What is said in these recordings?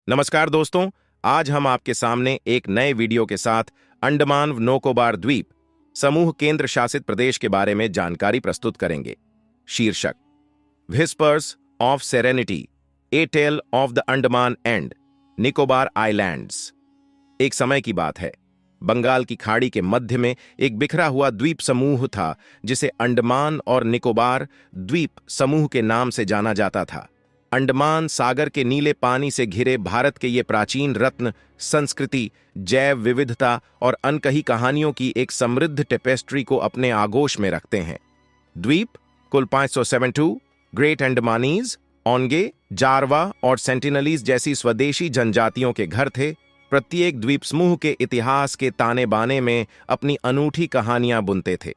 नमस्कार दोस्तों। आज हम आपके सामने एक नए वीडियो के साथ अंडमान निकोबार द्वीप समूह केंद्र शासित प्रदेश के बारे में जानकारी प्रस्तुत करेंगे। शीर्षक: whispers of serenity, a tale of the Andaman and Nicobar islands. एक समय की बात है, बंगाल की खाड़ी के मध्य में एक बिखरा हुआ द्वीप समूह था जिसे अंडमान और निकोबार द्वीप समूह के नाम से जाना जाता था। अंडमान सागर के नीले पानी से घिरे भारत के ये प्राचीन रत्न संस्कृति, जैव विविधता और अनकही कहानियों की एक समृद्ध टेपेस्ट्री को अपने आगोश में रखते हैं। द्वीप कुल 572 ग्रेट अंडमानीज, ओंगे, जारवा और सेंटिनलीज जैसी स्वदेशी जनजातियों के घर थे। प्रत्येक द्वीप समूह के इतिहास के ताने बाने में अपनी अनूठी कहानियां बुनते थे।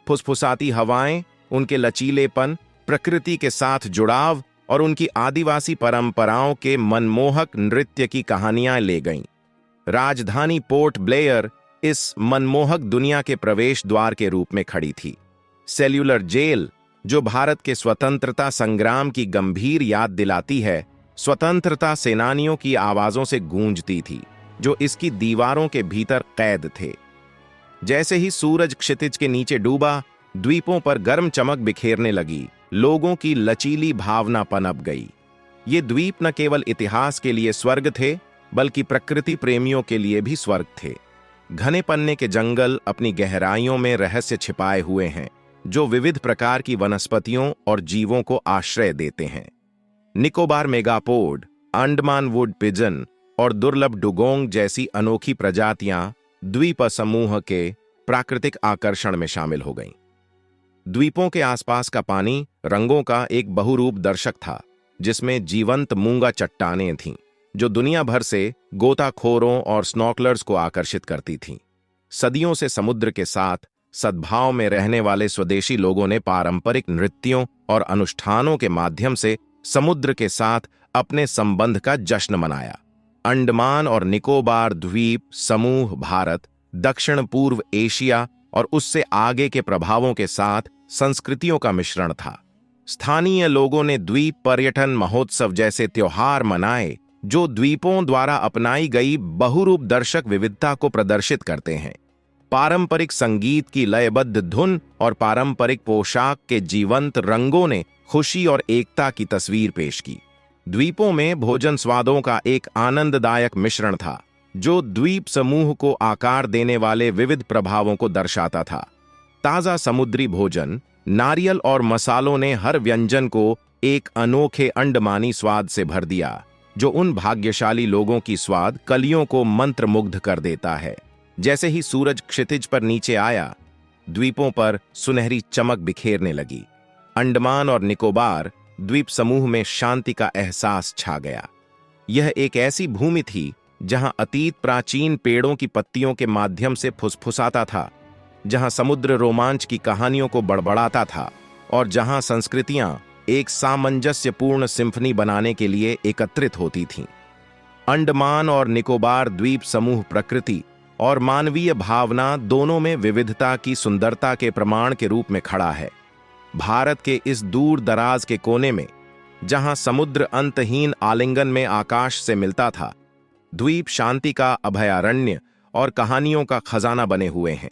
फुसफुसाती हवाएं, उनके लचीलेपन, प्रकृति के साथ जुड़ाव और उनकी आदिवासी परंपराओं के मनमोहक नृत्य की कहानियां ले गईं। राजधानी पोर्ट ब्लेयर इस मनमोहक दुनिया के प्रवेश द्वार के रूप में खड़ी थी। सेल्यूलर जेल, जो भारत के स्वतंत्रता संग्राम की गंभीर याद दिलाती है, स्वतंत्रता सेनानियों की आवाजों से गूंजती थी, जो इसकी दीवारों के भीतर कैद थे। जैसे ही सूरज क्षितिज के नीचे डूबा, द्वीपों पर गर्म चमक बिखेरने लगी, लोगों की लचीली भावना पनप गई। ये द्वीप न केवल इतिहास के लिए स्वर्ग थे, बल्कि प्रकृति प्रेमियों के लिए भी स्वर्ग थे। घने पन्ने के जंगल अपनी गहराइयों में रहस्य छिपाए हुए हैं, जो विविध प्रकार की वनस्पतियों और जीवों को आश्रय देते हैं। Nicobar megapode, Andaman would pigeon और दुर्लभ डुगोंग जैसी अनोखी प्रजातियां द्वीप समूह के प्राकृतिक आकर्षण में शामिल हो गईं। द्वीपों के आसपास का पानी रंगों का एक बहुरूप दर्शक था, जिसमें जीवंत मूंगा चट्टानें थीं, जो दुनिया भर से गोताखोरों और स्नॉर्कलर्स को आकर्षित करती थीं। सदियों से समुद्र के साथ सद्भाव में रहने वाले स्वदेशी लोगों ने पारंपरिक नृत्यों और अनुष्ठानों के माध्यम से समुद्र के साथ अपने संबंध का जश्न मनाया। अंडमान और निकोबार द्वीप समूह भारत, दक्षिण पूर्व एशिया और उससे आगे के प्रभावों के साथ संस्कृतियों का मिश्रण था। स्थानीय लोगों ने द्वीप पर्यटन महोत्सव जैसे त्योहार मनाए, जो द्वीपों द्वारा अपनाई गई बहुरूप दर्शक विविधता को प्रदर्शित करते हैं। पारंपरिक संगीत की लयबद्ध धुन और पारंपरिक पोशाक के जीवंत रंगों ने खुशी और एकता की तस्वीर पेश की। द्वीपों में भोजन स्वादों का एक आनंददायक मिश्रण था, जो द्वीप समूह को आकार देने वाले विविध प्रभावों को दर्शाता था। ताजा समुद्री भोजन, नारियल और मसालों ने हर व्यंजन को एक अनोखे अंडमानी स्वाद से भर दिया, जो उन भाग्यशाली लोगों की स्वाद कलियों को मंत्रमुग्ध कर देता है। जैसे ही सूरज क्षितिज पर नीचे आया, द्वीपों पर सुनहरी चमक बिखेरने लगी। अंडमान और निकोबार द्वीप समूह में शांति का एहसास छा गया। यह एक ऐसी भूमि थी जहां अतीत प्राचीन पेड़ों की पत्तियों के माध्यम से फुसफुसाता था, जहां समुद्र रोमांच की कहानियों को बड़बड़ाता था और जहां संस्कृतियां एक सामंजस्यपूर्ण सिम्फनी बनाने के लिए एकत्रित होती थीं। अंडमान और निकोबार द्वीप समूह प्रकृति और मानवीय भावना दोनों में विविधता की सुंदरता के प्रमाण के रूप में खड़ा है। भारत के इस दूर दराज के कोने में, जहां समुद्र अंतहीन आलिंगन में आकाश से मिलता था, द्वीप शांति का अभयारण्य और कहानियों का खजाना बने हुए हैं,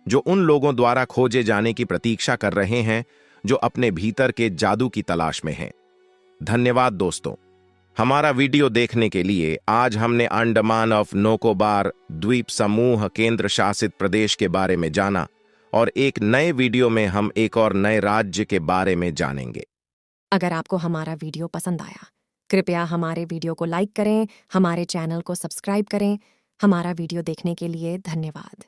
जो उन लोगों द्वारा खोजे जाने की प्रतीक्षा कर रहे हैं जो अपने भीतर के जादू की तलाश में हैं। धन्यवाद दोस्तों, हमारा वीडियो देखने के लिए। आज हमने अंडमान ऑफ निकोबार द्वीप समूह केंद्र शासित प्रदेश के बारे में जाना, और एक नए वीडियो में हम एक और नए राज्य के बारे में जानेंगे। अगर आपको हमारा वीडियो पसंद आया, कृपया हमारे वीडियो को लाइक करें, हमारे चैनल को सब्सक्राइब करें। हमारा वीडियो देखने के लिए धन्यवाद।